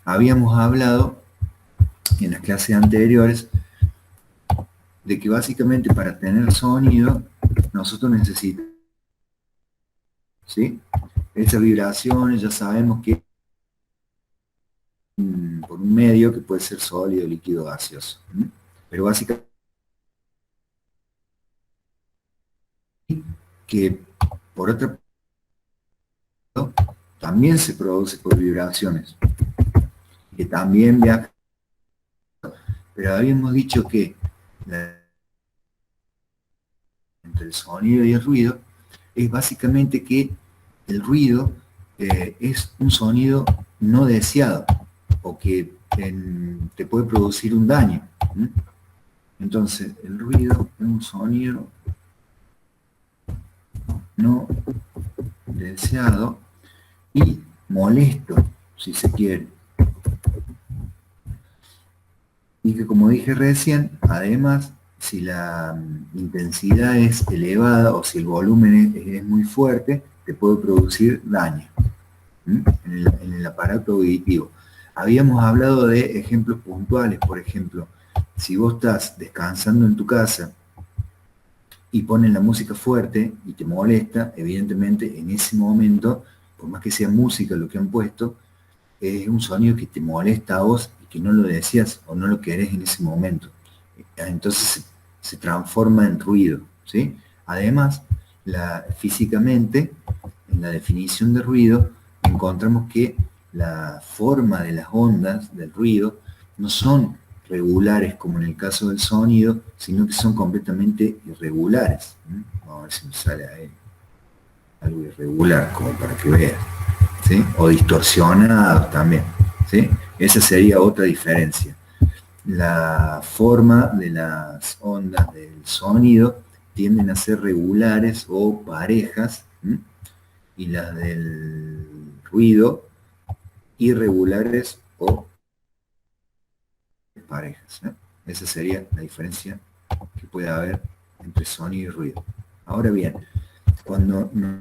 habíamos hablado en las clases anteriores de que básicamente para tener sonido nosotros necesitamos, ¿sí? Esas vibraciones ya sabemos que por un medio que puede ser sólido, líquido, gaseoso. Pero básicamente que por otra parte también se produce por vibraciones, que también viaja, pero habíamos dicho que entre el sonido y el ruido es básicamente que el ruido es un sonido no deseado o que te puede producir un daño. Entonces, el ruido es un sonido no deseado y molesto, si se quiere. Y que, como dije recién, además, si la intensidad es elevada o si el volumen es muy fuerte, te puede producir daño en el aparato auditivo. Habíamos hablado de ejemplos puntuales, por ejemplo, si vos estás descansando en tu casa y ponen la música fuerte y te molesta, evidentemente en ese momento, por más que sea música lo que han puesto, es un sonido que te molesta a vos y que no lo decías o no lo querés en ese momento. Entonces se transforma en ruido, ¿sí? Además, físicamente, en la definición de ruido, encontramos que la forma de las ondas del ruido no son regulares como en el caso del sonido, sino que son completamente irregulares. Vamos a ver si me sale ahí algo irregular, como para que veas, ¿sí? O distorsionados también, ¿sí? Esa sería otra diferencia. La forma de las ondas del sonido tienden a ser regulares o parejas, ¿sí? Y las del ruido irregulares o parejas, ¿eh? Esa sería la diferencia que puede haber entre sonido y ruido. Ahora bien, cuando no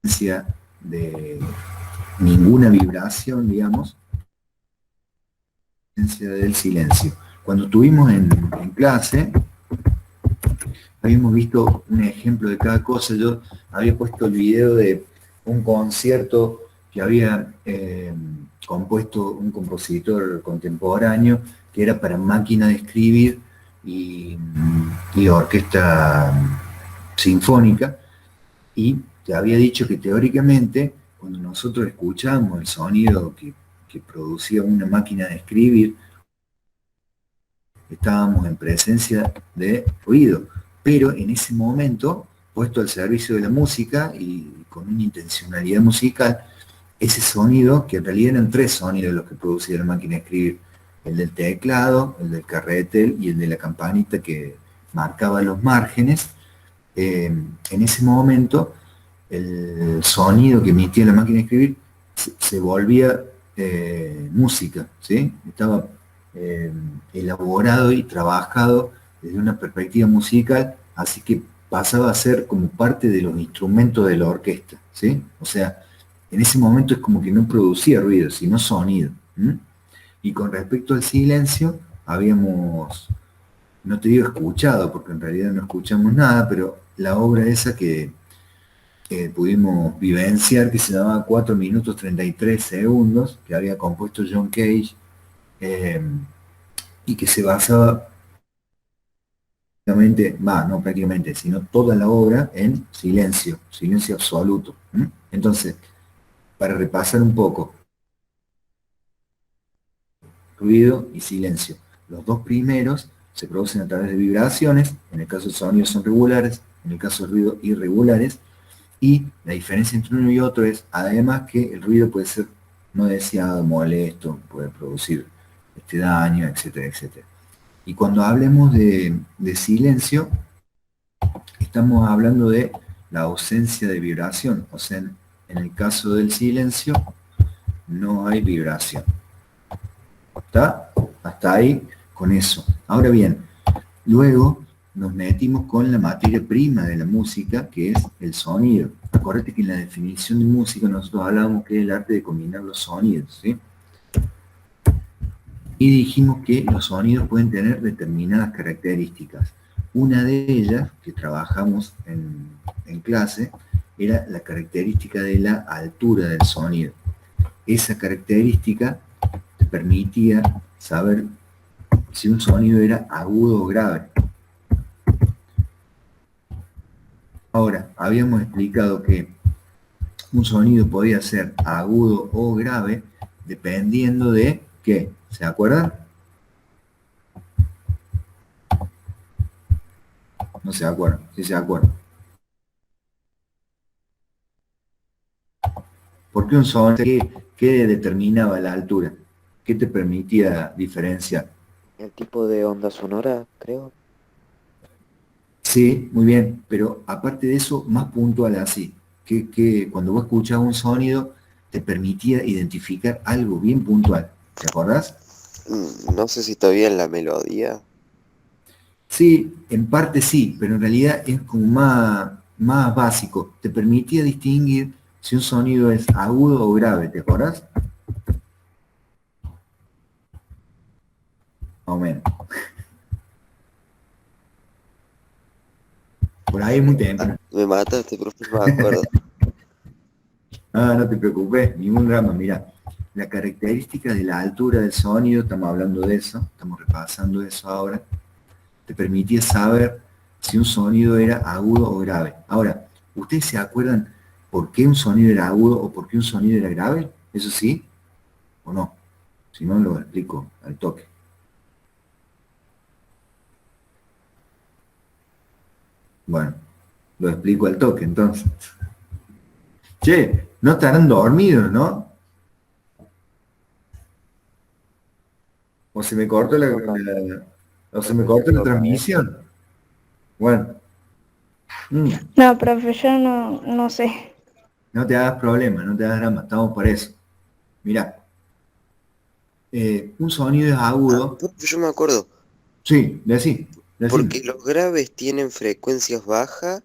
hay de ninguna vibración, digamos, del silencio. Cuando estuvimos en clase, habíamos visto un ejemplo de cada cosa. Yo había puesto el video de un concierto que había compuesto un compositor contemporáneo que era para máquina de escribir y orquesta sinfónica, y te había dicho que teóricamente cuando nosotros escuchamos el sonido que producía una máquina de escribir, estábamos en presencia de ruido, pero en ese momento, puesto al servicio de la música y con una intencionalidad musical, ese sonido, que en realidad eran tres sonidos los que producía la máquina de escribir, el del teclado, el del carretel y el de la campanita que marcaba los márgenes, en ese momento el sonido que emitía la máquina de escribir se volvía música, ¿sí? Estaba elaborado y trabajado desde una perspectiva musical, así que pasaba a ser como parte de los instrumentos de la orquesta, ¿sí? O sea, en ese momento es como que no producía ruido, sino sonido. Y con respecto al silencio, habíamos, no te digo escuchado, porque en realidad no escuchamos nada, pero la obra esa que pudimos vivenciar, que se llamaba 4 minutos 33 segundos, que había compuesto John Cage, eh, y que se basaba prácticamente, no prácticamente, sino toda la obra en silencio, silencio absoluto. Entonces, para repasar un poco, ruido y silencio. Los dos primeros se producen a través de vibraciones, en el caso del sonido son regulares, en el caso del ruido irregulares, y la diferencia entre uno y otro es, además, que el ruido puede ser no deseado, molesto, puede producir daño, etcétera, etcétera. Y cuando hablemos de silencio, estamos hablando de la ausencia de vibración. O sea, en el caso del silencio, no hay vibración. ¿Está? Hasta ahí con eso. Ahora bien, luego nos metimos con la materia prima de la música, que es el sonido. Acuérdate que en la definición de música nosotros hablábamos que es el arte de combinar los sonidos, ¿sí? Y dijimos que los sonidos pueden tener determinadas características. Una de ellas, que trabajamos en clase, era la característica de la altura del sonido. Esa característica te permitía saber si un sonido era agudo o grave. Ahora, habíamos explicado que un sonido podía ser agudo o grave dependiendo de ¿qué? ¿Se acuerdan? No se acuerdan, sí se acuerdan. ¿Por qué un sonido? ¿Qué determinaba la altura? ¿Qué te permitía diferenciar? El tipo de onda sonora, creo. Sí, muy bien, pero aparte de eso, más puntual así, que cuando vos escuchabas un sonido te permitía identificar algo bien puntual. ¿Te acordás? No sé si está bien la melodía. Sí, en parte sí, pero en realidad es como más básico. Te permitía distinguir si un sonido es agudo o grave, ¿te acordás? Más o menos. Por ahí es muy temprano. Me mataste, profe, no me acuerdo. Ah, no te preocupes, ningún drama. Mira, la característica de la altura del sonido, estamos hablando de eso, estamos repasando eso ahora, te permitía saber si un sonido era agudo o grave. Ahora, ¿ustedes se acuerdan por qué un sonido era agudo o por qué un sonido era grave? ¿Eso sí o no? Si no, lo explico al toque. Bueno, lo explico al toque entonces. Che, no estarán dormidos, ¿no? O se me cortó No, o se me profe, yo cortó la sigo acá, ¿eh? transmisión. Bueno, No, profe, yo no sé. no te hagas problema, no te hagas drama, estamos para eso. Mirá, un sonido es Ah, agudo. profe, yo me acuerdo. Sí, decime. Porque los graves tienen frecuencias bajas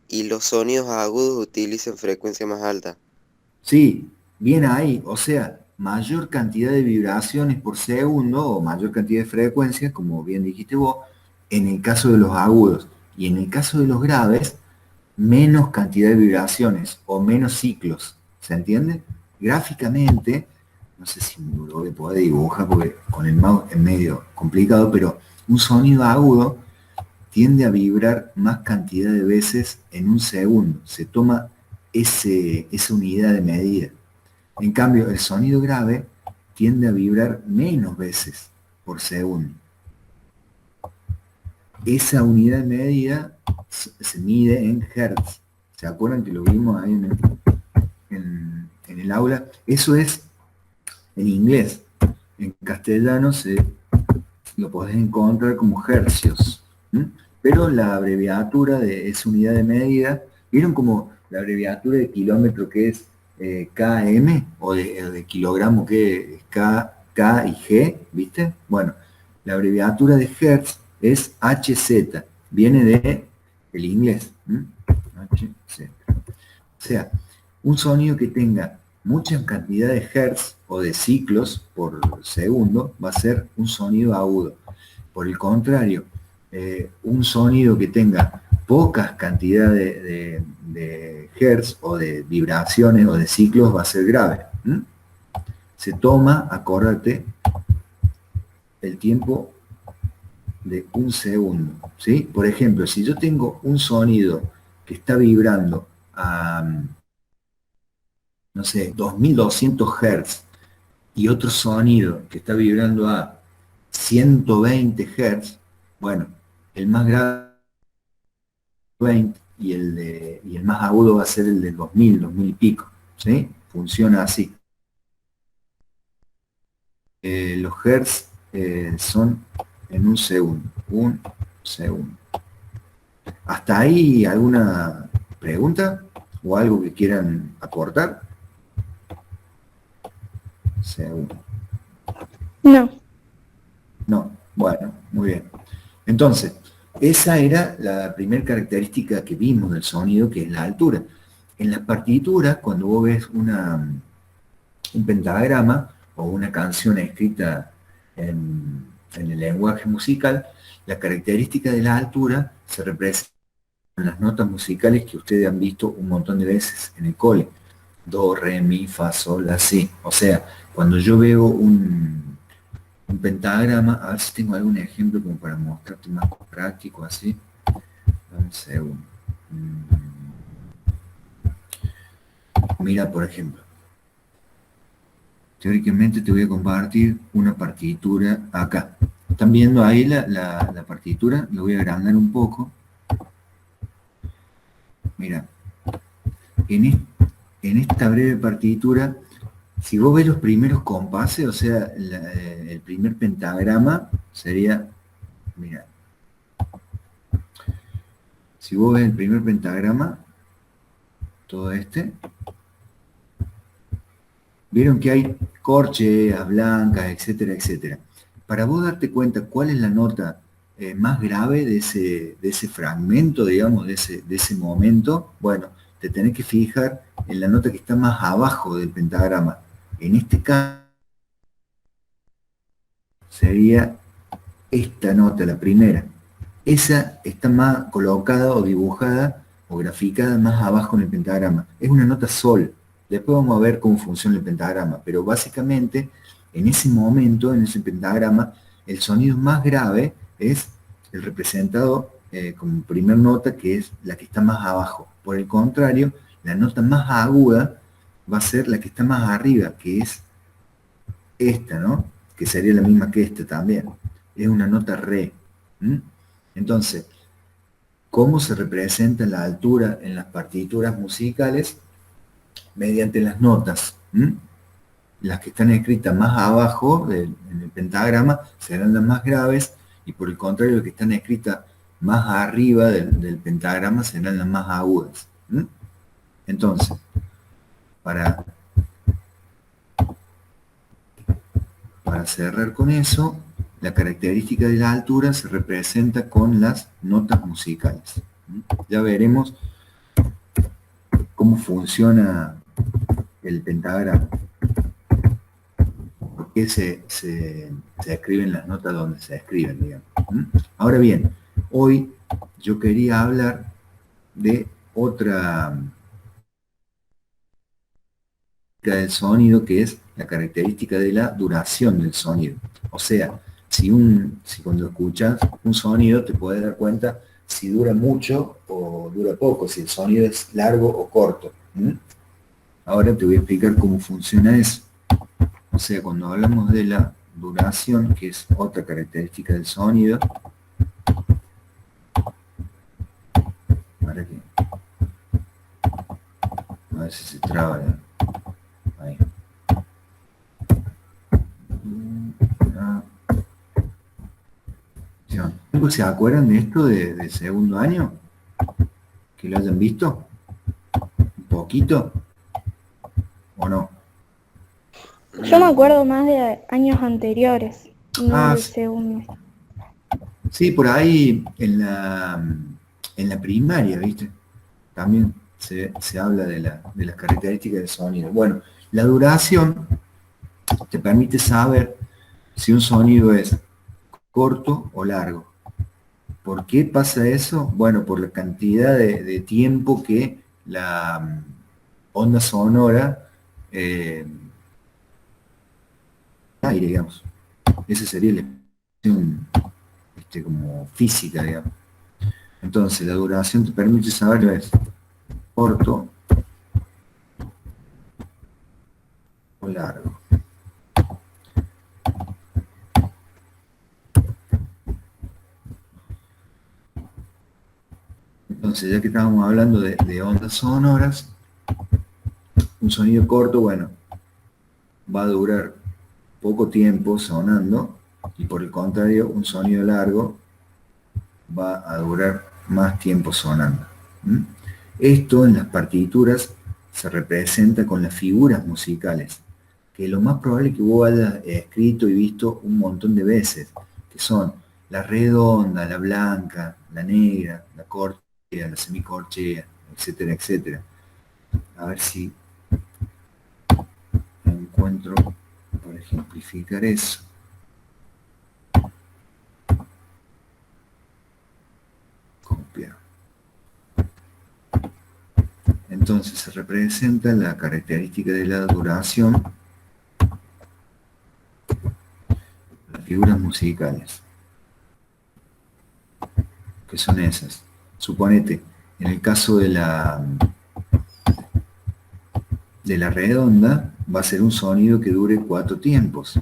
y los sonidos agudos utilizan frecuencia más alta. Sí, bien ahí, o sea, mayor cantidad de vibraciones por segundo o mayor cantidad de frecuencias, como bien dijiste vos, en el caso de los agudos. Y en el caso de los graves, menos cantidad de vibraciones o menos ciclos. ¿Se entiende? Gráficamente, no sé si lo voy a poder dibujar porque con el mouse es medio complicado, pero un sonido agudo tiende a vibrar más cantidad de veces en un segundo. Se toma esa unidad de medida. En cambio, el sonido grave tiende a vibrar menos veces por segundo. Esa unidad de medida se mide en hertz. ¿Se acuerdan que lo vimos ahí en el aula? Eso es en inglés. En castellano lo podés encontrar como hercios. ¿M? Pero la abreviatura de esa unidad de medida, ¿vieron como la abreviatura de kilómetro que es km o de kilogramo que es K y G? ¿Viste? Bueno, la abreviatura de hertz es HZ, viene de el inglés. ¿M? HZ. O sea, un sonido que tenga mucha cantidad de hertz o de ciclos por segundo va a ser un sonido agudo. Por el contrario, un sonido que tenga pocas cantidades de hertz o de vibraciones o de ciclos va a ser grave. Se toma, acordate, el tiempo de un segundo. ¿Sí? Por ejemplo, si yo tengo un sonido que está vibrando a, no sé, 2200 Hz y otro sonido que está vibrando a 120 Hz, bueno, el más grave 20 y el más agudo va a ser el de 2000 y pico, ¿sí? Funciona así. Los Hertz son en un segundo. ¿Hasta ahí alguna pregunta o algo que quieran aportar? Segundo. No. No, bueno, muy bien. Entonces, esa era la primera característica que vimos del sonido, que es la altura. En las partituras, cuando vos ves un pentagrama o una canción escrita en el lenguaje musical, la característica de la altura se representa en las notas musicales que ustedes han visto un montón de veces en el cole. Do, re, mi, fa, sol, la, si. O sea, cuando yo veo un pentagrama, a ver si tengo algún ejemplo como para mostrarte más práctico así. Dame un segundo. Mira, por ejemplo, teóricamente te voy a compartir una partitura acá. ¿Están viendo ahí la partitura? Lo voy a agrandar un poco. Mira, en esta breve partitura, si vos ves los primeros compases, o sea, el primer pentagrama sería, mira, si vos ves el primer pentagrama, todo este, vieron que hay corcheas blancas, etcétera, etcétera. Para vos darte cuenta cuál es la nota más grave de ese fragmento, digamos, de ese momento, bueno, te tenés que fijar en la nota que está más abajo del pentagrama. En este caso sería esta nota, la primera. Esa está más colocada o dibujada o graficada más abajo en el pentagrama. Es una nota sol. Después vamos a ver cómo funciona el pentagrama, pero básicamente en ese momento, en ese pentagrama, el sonido más grave es el representado como primer nota, que es la que está más abajo. Por el contrario, la nota más aguda va a ser la que está más arriba, que es esta, ¿no? Que sería la misma que esta también. Es una nota re. Entonces, ¿cómo se representa la altura en las partituras musicales? Mediante las notas. Las que están escritas más abajo en el pentagrama serán las más graves, y por el contrario, las que están escritas más arriba del pentagrama serán las más agudas. Entonces, para cerrar con eso, la característica de la altura se representa con las notas musicales. Ya veremos cómo funciona el pentagrama. Por qué se escriben las notas donde se escriben, digamos. Ahora bien, hoy yo quería hablar de otra del sonido, que es la característica de la duración del sonido. O sea, si cuando escuchas un sonido te puedes dar cuenta si dura mucho o dura poco, si el sonido es largo o corto. Ahora te voy a explicar cómo funciona eso. O sea, cuando hablamos de la duración, que es otra característica del sonido, ¿para qué? A ver si se traba. Ahí. ¿Se acuerdan de esto de segundo año? ¿Que lo hayan visto? ¿Un poquito? ¿O no? Yo me acuerdo más de años anteriores, no del segundo. Sí, por ahí en la primaria, ¿viste? También se habla de las características del sonido. Bueno, la duración te permite saber si un sonido es corto o largo. ¿Por qué pasa eso? Bueno, por la cantidad de tiempo que la onda sonora aire, digamos. Esa sería la expresión como física, digamos. Entonces, la duración te permite saber es corto o largo. Entonces, ya que estábamos hablando de ondas sonoras, un sonido corto, bueno, va a durar poco tiempo sonando, y por el contrario, un sonido largo va a durar más tiempo sonando. Esto en las partituras se representa con las figuras musicales, que lo más probable es que vos hayas escrito y visto un montón de veces, que son la redonda, la blanca, la negra, la corchea, la semicorchea, etcétera, etcétera. A ver si encuentro para ejemplificar eso. Copiar. Entonces se representa la característica de la duración, las figuras musicales, que son esas. Suponete, en el caso de la redonda, va a ser un sonido que dure 4 tiempos.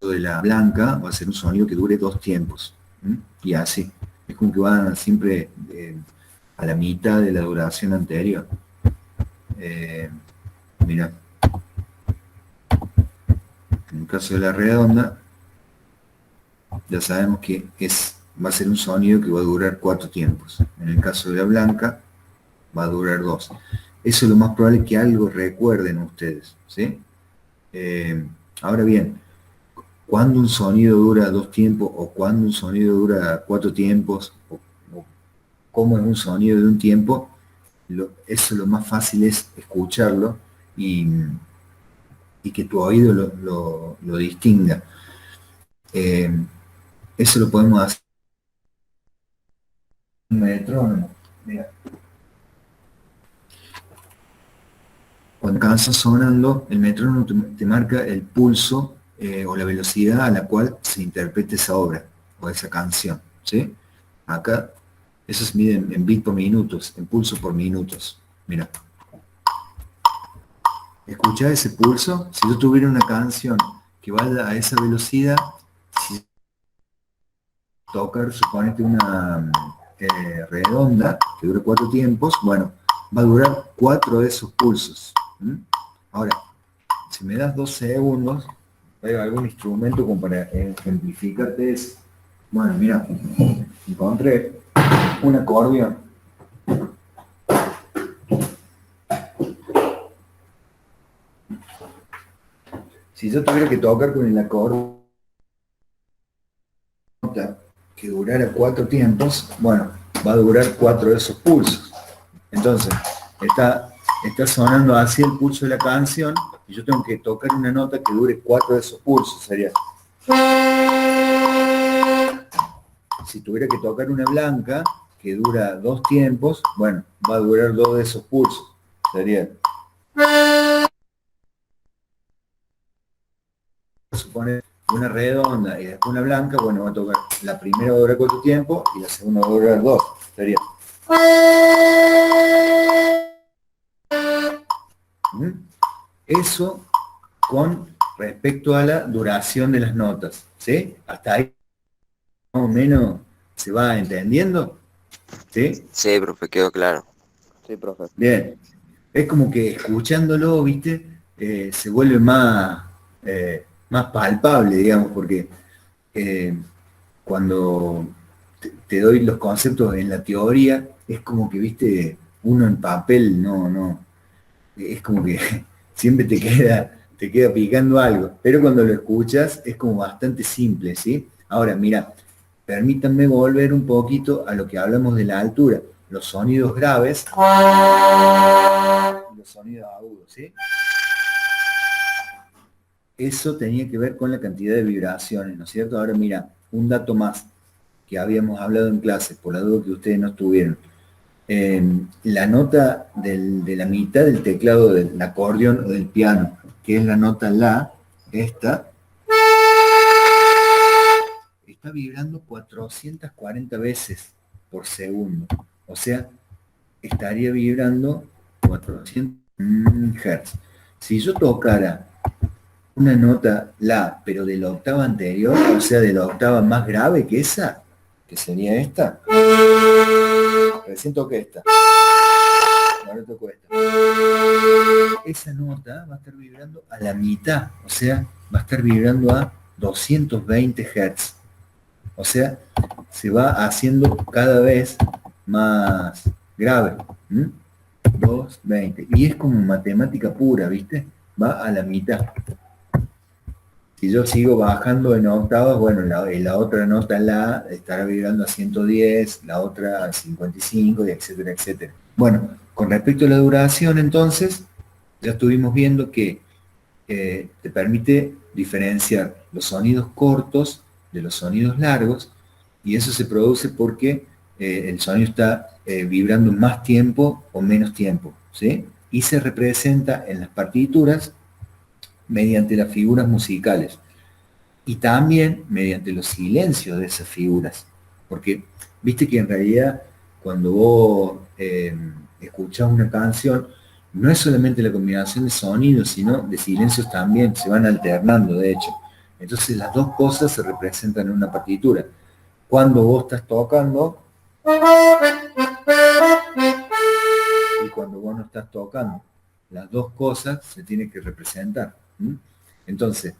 De la blanca va a ser un sonido que dure 2 tiempos. Y así. Es como que van siempre a la mitad de la duración anterior. Mira. En el caso de la redonda, ya sabemos que va a ser un sonido que va a durar 4 tiempos. En el caso de la blanca, va a durar 2. Eso es lo más probable que algo recuerden ustedes, ¿sí? Ahora bien, cuando un sonido dura 2 tiempos o cuando un sonido dura 4 tiempos o cómo es un sonido de un tiempo, eso lo más fácil es escucharlo y que tu oído lo distinga. Eso lo podemos hacer con un metrónomo. Mira. Cuando está sonando, el metrónomo te marca el pulso o la velocidad a la cual se interpreta esa obra o esa canción, ¿sí? Acá, eso se mide en bit por minutos, en pulso por minutos. Mira. ¿Escuchás ese pulso? Si yo tuviera una canción que vaya a esa velocidad, si tocar, suponete una redonda que dure 4 tiempos, bueno, va a durar 4 de esos pulsos. Ahora, si me das 2 segundos, hay algún instrumento como para ejemplificarte eso. Bueno, mira, encontré un acordeón. Si yo tuviera que tocar con el acordeón que durara 4 tiempos, bueno, va a durar 4 de esos pulsos. Entonces, está sonando así el pulso de la canción y yo tengo que tocar una nota que dure 4 de esos pulsos, sería. Si tuviera que tocar una blanca que dura 2 tiempos, bueno, va a durar 2 de esos pulsos, sería. Supone una redonda y después una blanca, bueno, va a tocar la primera va a durar 4 tiempos y la segunda va a durar 2, sería. Eso con respecto a la duración de las notas, ¿sí? Hasta ahí más o menos se va entendiendo, ¿sí? Sí, profe, quedó claro. Sí, profe. Bien, es como que escuchándolo, ¿viste? Se vuelve más palpable, digamos, porque cuando te doy los conceptos en la teoría, es como que, ¿viste? Uno en papel, no, es como que siempre te queda picando algo, pero cuando lo escuchas es como bastante simple, ¿sí? Ahora, mira, permítanme volver un poquito a lo que hablamos de la altura, los sonidos graves y los sonidos agudos, ¿sí? Eso tenía que ver con la cantidad de vibraciones, ¿no es cierto? Ahora mira, un dato más que habíamos hablado en clase, por la duda que ustedes no estuvieron. La nota de la mitad del teclado del acordeón o del piano, que es la nota La, está vibrando 440 veces por segundo. O sea, estaría vibrando 400 Hz. Si yo tocara una nota La, pero de la octava anterior, o sea, de la octava más grave que esa, que sería esta, recién toqué esta, ahora toco esta, esa nota va a estar vibrando a la mitad, o sea, va a estar vibrando a 220 Hz. O sea, se va haciendo cada vez más grave. 220. Y es como matemática pura, ¿viste? Va a la mitad. Si yo sigo bajando en octavas, bueno, la otra nota la estará vibrando a 110, la otra a 55, y etcétera, etcétera. Bueno, con respecto a la duración, entonces, ya estuvimos viendo que te permite diferenciar los sonidos cortos de los sonidos largos, y eso se produce porque el sonido está vibrando más tiempo o menos tiempo, ¿sí? Y se representa en las partituras mediante las figuras musicales y también mediante los silencios de esas figuras. Porque viste que en realidad cuando vos escuchás una canción, no es solamente la combinación de sonidos, sino de silencios también, se van alternando de hecho. Entonces las dos cosas se representan en una partitura. Cuando vos estás tocando y cuando vos no estás tocando, las dos cosas se tienen que representar. Entonces,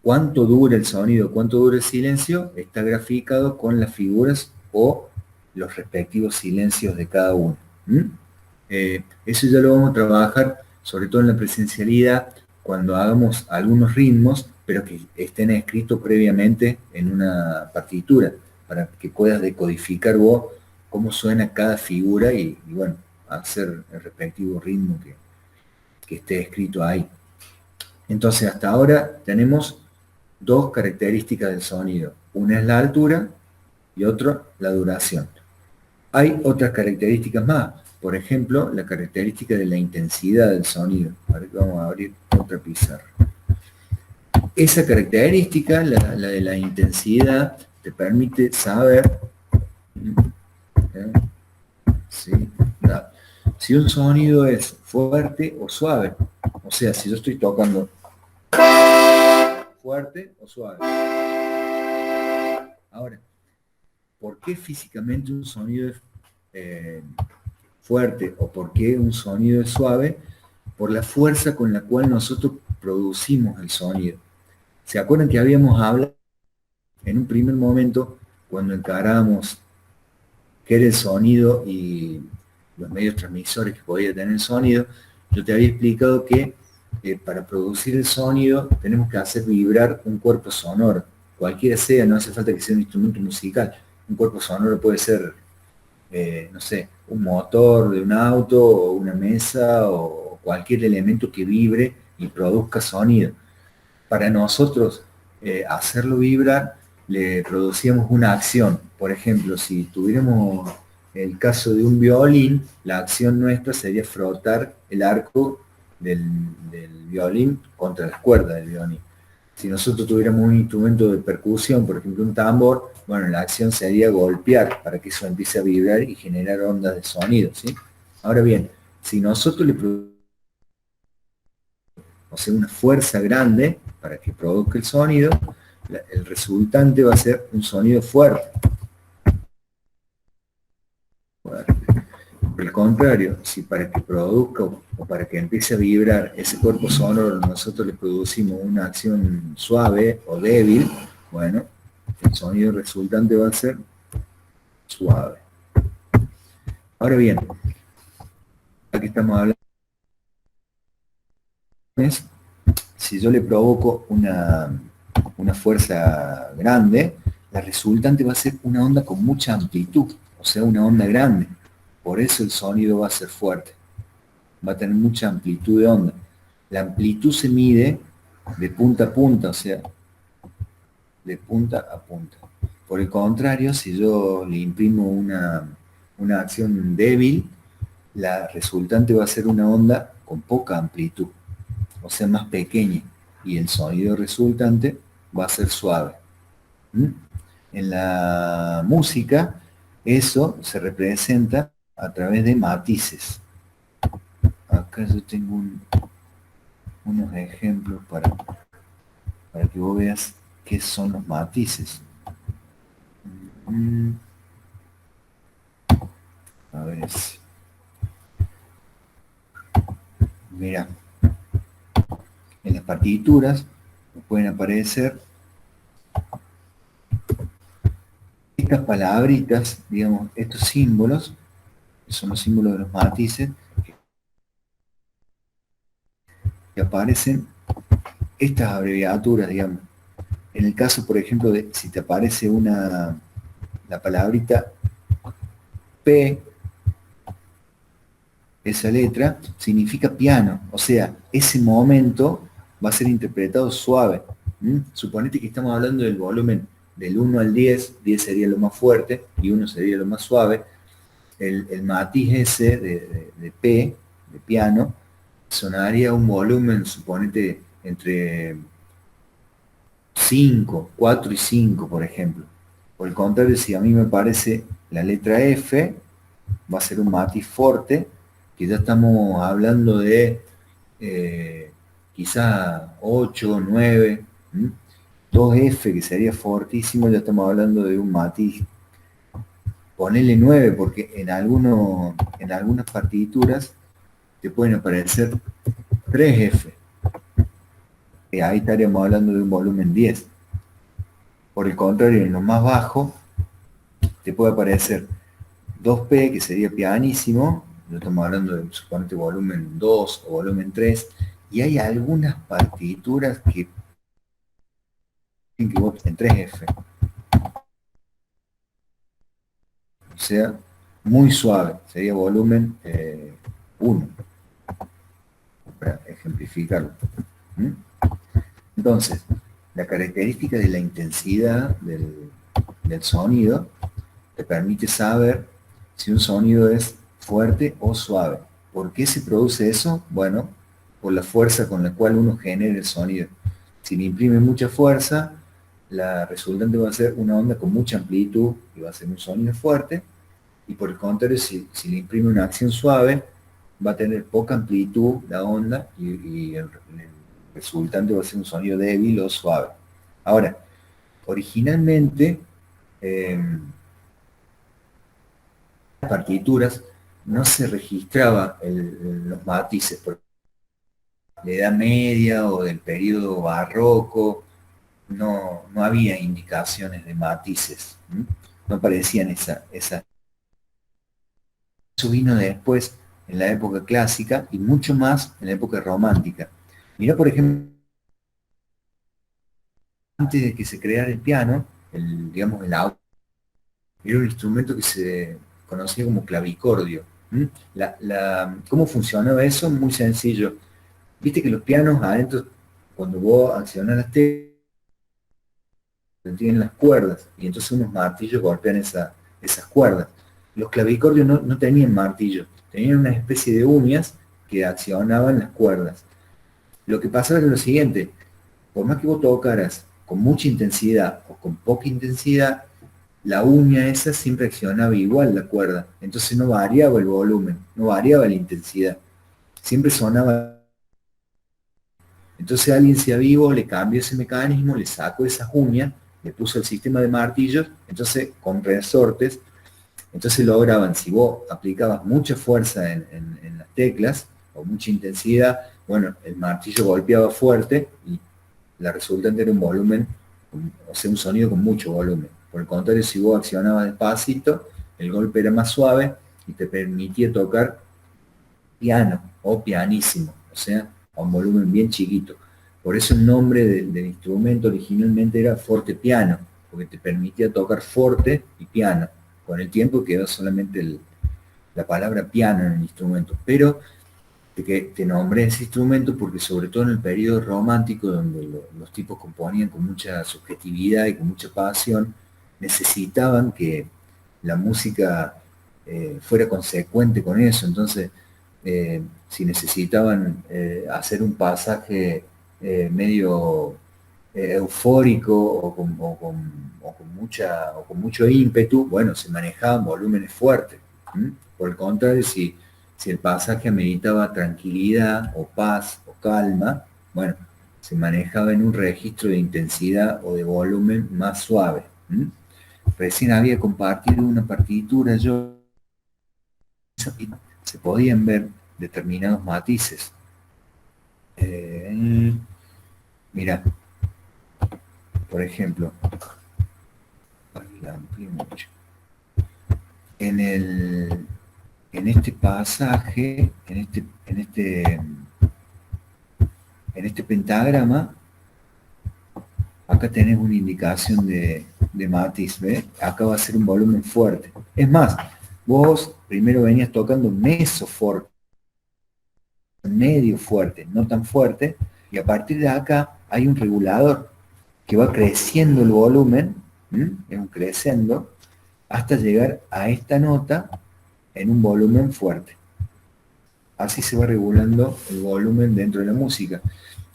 cuánto dura el sonido, cuánto dura el silencio, está graficado con las figuras o los respectivos silencios de cada uno. Eso ya lo vamos a trabajar, sobre todo en la presencialidad, cuando hagamos algunos ritmos, pero que estén escritos previamente en una partitura, para que puedas decodificar vos cómo suena cada figura y bueno, hacer el respectivo ritmo que esté escrito ahí. Entonces, hasta ahora tenemos dos características del sonido. Una es la altura y otra la duración. Hay otras características más. Por ejemplo, la característica de la intensidad del sonido. Ahora vamos a abrir otra pizarra. Esa característica, la de la intensidad, te permite saber si un sonido es fuerte o suave. O sea, si yo estoy tocando fuerte o suave. Ahora, ¿por qué físicamente un sonido es fuerte o por qué un sonido es suave? Por la fuerza con la cual nosotros producimos el sonido. ¿Se acuerdan que habíamos hablado en un primer momento cuando encarábamos qué era el sonido y los medios transmisores que podía tener el sonido? Yo te había explicado que para producir el sonido tenemos que hacer vibrar un cuerpo sonoro, cualquiera sea, no hace falta que sea un instrumento musical. Un cuerpo sonoro puede ser, no sé, un motor de un auto o una mesa o cualquier elemento que vibre y produzca sonido. Para nosotros hacerlo vibrar, le producíamos una acción. Por ejemplo, si tuviéramos el caso de un violín, la acción nuestra sería frotar el arco del violín contra las cuerdas del violín. Si nosotros tuviéramos un instrumento de percusión, por ejemplo un tambor, bueno, la acción sería golpear para que eso empiece a vibrar y generar ondas de sonido, ¿sí? Ahora bien, si nosotros le producimos, o sea, una fuerza grande para que produzca el sonido, el resultante va a ser un sonido fuerte. Por el contrario, si para que produzca o para que empiece a vibrar ese cuerpo sonoro nosotros le producimos una acción suave o débil, bueno, el sonido resultante va a ser suave. Ahora bien, aquí estamos hablando, si yo le provoco una fuerza grande, la resultante va a ser una onda con mucha amplitud, o sea, una onda grande. Por eso el sonido va a ser fuerte. Va a tener mucha amplitud de onda. La amplitud se mide de punta a punta, o sea, de punta a punta. Por el contrario, si yo le imprimo una acción débil, la resultante va a ser una onda con poca amplitud, o sea, más pequeña, y el sonido resultante va a ser suave. En la música, eso se representa a través de matices. Acá yo tengo unos ejemplos para que vos veas qué son los matices. A ver. Mira, en las partituras pueden aparecer estas palabritas, digamos, estos símbolos, que son los símbolos de los matices, que aparecen estas abreviaturas, digamos, En el caso, por ejemplo, de si te aparece la palabrita P, esa letra, significa piano. O sea, ese momento va a ser interpretado suave. Suponete que estamos hablando del volumen del 1 al 10, 10 sería lo más fuerte y 1 sería lo más suave. El matiz ese de P, de piano, sonaría un volumen, suponete, entre 5, 4 y 5, por ejemplo. Por el contrario, si a mí me parece la letra F, va a ser un matiz fuerte, que ya estamos hablando de quizá 8, 9, 2F, que sería fortísimo, ya estamos hablando de un matiz, ponele 9, porque en algunas partituras te pueden aparecer 3F. Ahí estaríamos hablando de un volumen 10. Por el contrario, en lo más bajo, te puede aparecer 2P, que sería pianísimo, no estamos hablando de, suponete, volumen 2 o volumen 3, y hay algunas partituras que en 3F, o sea, muy suave, sería volumen 1, para ejemplificarlo. Entonces, la característica de la intensidad del sonido te permite saber si un sonido es fuerte o suave. ¿Por qué se produce eso? Bueno, por la fuerza con la cual uno genera el sonido. Si le imprime mucha fuerza, la resultante va a ser una onda con mucha amplitud y va a ser un sonido fuerte. Y por el contrario, si le imprime una acción suave, va a tener poca amplitud la onda y el resultante va a ser un sonido débil o suave. Ahora, originalmente, las partituras no se registraba los matices por la Edad Media o del periodo barroco, no había indicaciones de matices, no aparecían esas. Eso vino después en la época clásica y mucho más en la época romántica. Mirá, por ejemplo, antes de que se creara el piano, digamos el audio, era un instrumento que se conocía como clavicordio. ¿Cómo funcionaba eso? Muy sencillo. Viste que los pianos adentro, cuando vos accionas las teclas, tienen las cuerdas, y entonces unos martillos golpean esas cuerdas. Los clavicordios no tenían martillos, tenían una especie de uñas que accionaban las cuerdas. Lo que pasaba era lo siguiente: por más que vos tocaras con mucha intensidad o con poca intensidad, la uña esa siempre accionaba igual la cuerda, entonces no variaba el volumen, no variaba la intensidad, siempre sonaba. Entonces alguien se avivó, le cambió ese mecanismo, le sacó esas uñas, le puso el sistema de martillos, entonces con resortes, entonces lograban, si vos aplicabas mucha fuerza en las teclas o mucha intensidad, bueno, el martillo golpeaba fuerte y la resultante era un volumen, o sea, un sonido con mucho volumen. Por el contrario, si vos accionabas despacito, el golpe era más suave y te permitía tocar piano o pianísimo, o sea, a un volumen bien chiquito. Por eso el nombre del instrumento originalmente era fortepiano, porque te permitía tocar forte y piano. Con el tiempo quedó solamente la palabra piano en el instrumento, pero te nombré ese instrumento porque sobre todo en el periodo romántico, donde los tipos componían con mucha subjetividad y con mucha pasión, necesitaban que la música fuera consecuente con eso. Entonces, si necesitaban hacer un pasaje medio eufórico o con mucho ímpetu, bueno, se manejaban volúmenes fuertes. Por el contrario, si el pasaje ameritaba tranquilidad o paz o calma, bueno, se manejaba en un registro de intensidad o de volumen más suave. Recién había compartido una partitura yo, se podían ver determinados matices. Mira, por ejemplo, en este pasaje, en este pentagrama, acá acá tenés una indicación de matiz, ¿ves? Acá va a ser un volumen fuerte. Es más, vos primero venías tocando meso fuerte, medio fuerte, no tan fuerte, y a partir de acá hay un regulador que va creciendo el volumen, es un crescendo, hasta llegar a esta nota en un volumen fuerte. Así se va regulando el volumen dentro de la música.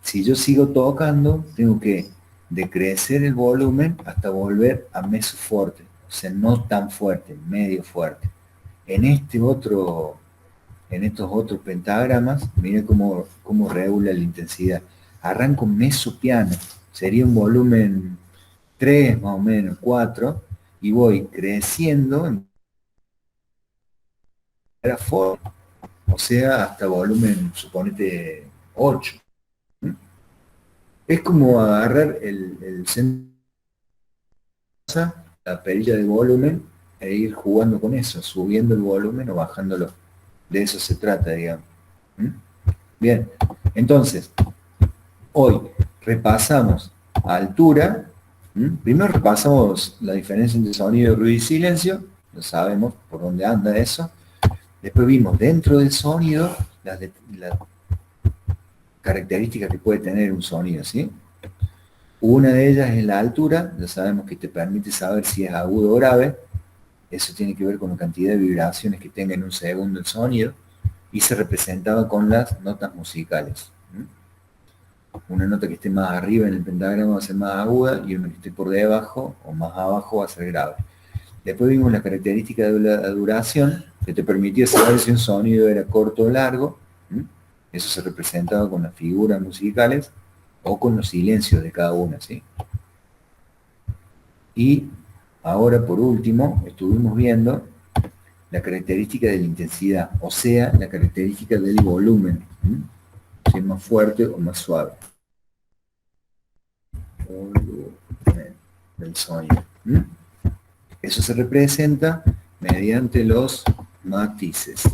Si yo sigo tocando, tengo que decrecer el volumen hasta volver a meso fuerte, o sea, no tan fuerte, medio fuerte. En estos otros pentagramas, miren cómo regula la intensidad. Arranco meso piano, sería un volumen 3 más o menos, 4, y voy creciendo en fuerte, o sea, hasta volumen, suponete, 8. Es como agarrar el centro, la perilla de volumen, e ir jugando con eso, subiendo el volumen o bajándolo. De eso se trata, digamos. Bien, entonces, hoy repasamos altura. Primero repasamos la diferencia entre sonido, ruido y silencio. Lo sabemos por dónde anda eso. Después vimos dentro del sonido las características que puede tener un sonido, ¿sí? Una de ellas es la altura, ya sabemos que te permite saber si es agudo o grave. Eso tiene que ver con la cantidad de vibraciones que tenga en un segundo el sonido, y se representaba con las notas musicales. Una nota que esté más arriba en el pentagrama va a ser más aguda, y una que esté por debajo o más abajo va a ser grave. Después vimos la característica de la duración, que te permitía saber si un sonido era corto o largo. Eso se representaba con las figuras musicales o con los silencios de cada una, ¿sí? Y ahora, por último, estuvimos viendo la característica de la intensidad, o sea, la característica del volumen, si es más fuerte o más suave. Volumen del sonido. Eso se representa mediante los matices.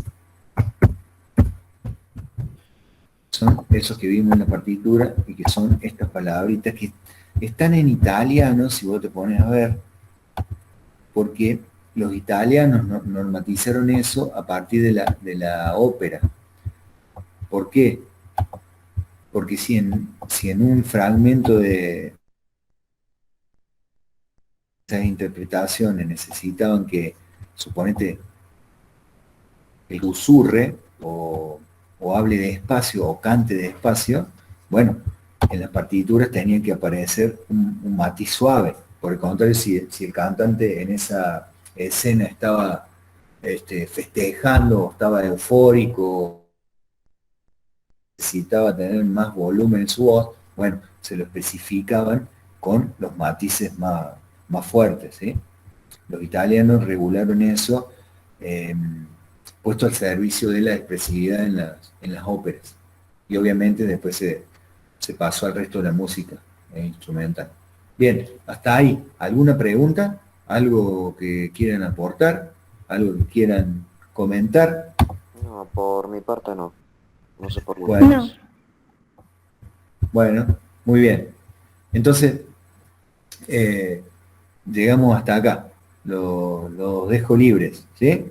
Son esos que vimos en la partitura y que son estas palabritas que están en italiano, si vos te pones a ver, porque los italianos normatizaron eso a partir de la ópera. ¿Por qué? Porque si en un fragmento de esas interpretaciones necesitaban que, suponete, el susurre o hable despacio o cante despacio, bueno, en las partituras tenían que aparecer un matiz suave. Por el contrario, si el cantante en esa escena estaba festejando o estaba eufórico, necesitaba tener más volumen en su voz, bueno, se lo especificaban con los matices más fuertes, ¿sí? Los italianos regularon eso, puesto al servicio de la expresividad en las óperas. Y obviamente después se pasó al resto de la música instrumental. Bien, hasta ahí. ¿Alguna pregunta? ¿Algo que quieran aportar? ¿Algo que quieran comentar? No, por mi parte no. No sé por qué. Bueno, bueno, muy bien. Entonces, llegamos hasta acá. Los dejo libres, ¿sí?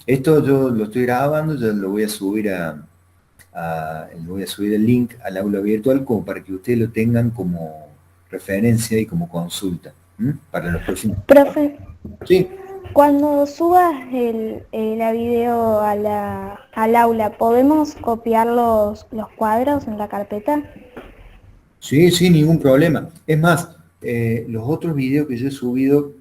Esto yo lo estoy grabando, yo lo voy a subir voy a subir el link al aula virtual como para que ustedes lo tengan como referencia y como consulta para los próximos. Profe, Sí, cuando subas la video al aula, ¿podemos copiar los cuadros en la carpeta? sí, ningún problema. Es más, los otros videos que yo he subido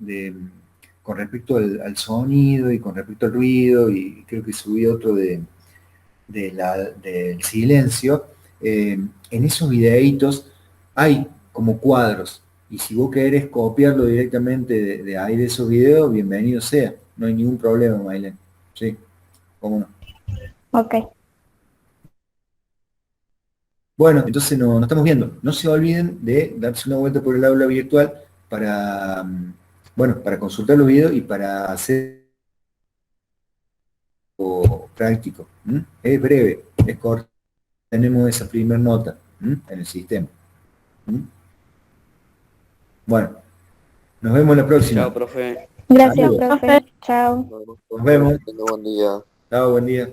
con respecto al sonido y con respecto al ruido, y creo que subí otro del silencio, en esos videitos hay como cuadros, y si vos querés copiarlo directamente de ahí de esos videos, bienvenido sea, no hay ningún problema, Maylen. Sí, cómo no. Ok. Bueno, entonces nos estamos viendo. No se olviden de darse una vuelta por el aula virtual para, bueno, para consultar los videos y para hacer práctico. Es breve, es corto. Tenemos esa primera nota en el sistema. Bueno, nos vemos la próxima. Chao, profe. Gracias, Saludos. profe. Chao. Bueno, Nos vemos. que tenga buen día. Chao, buen día.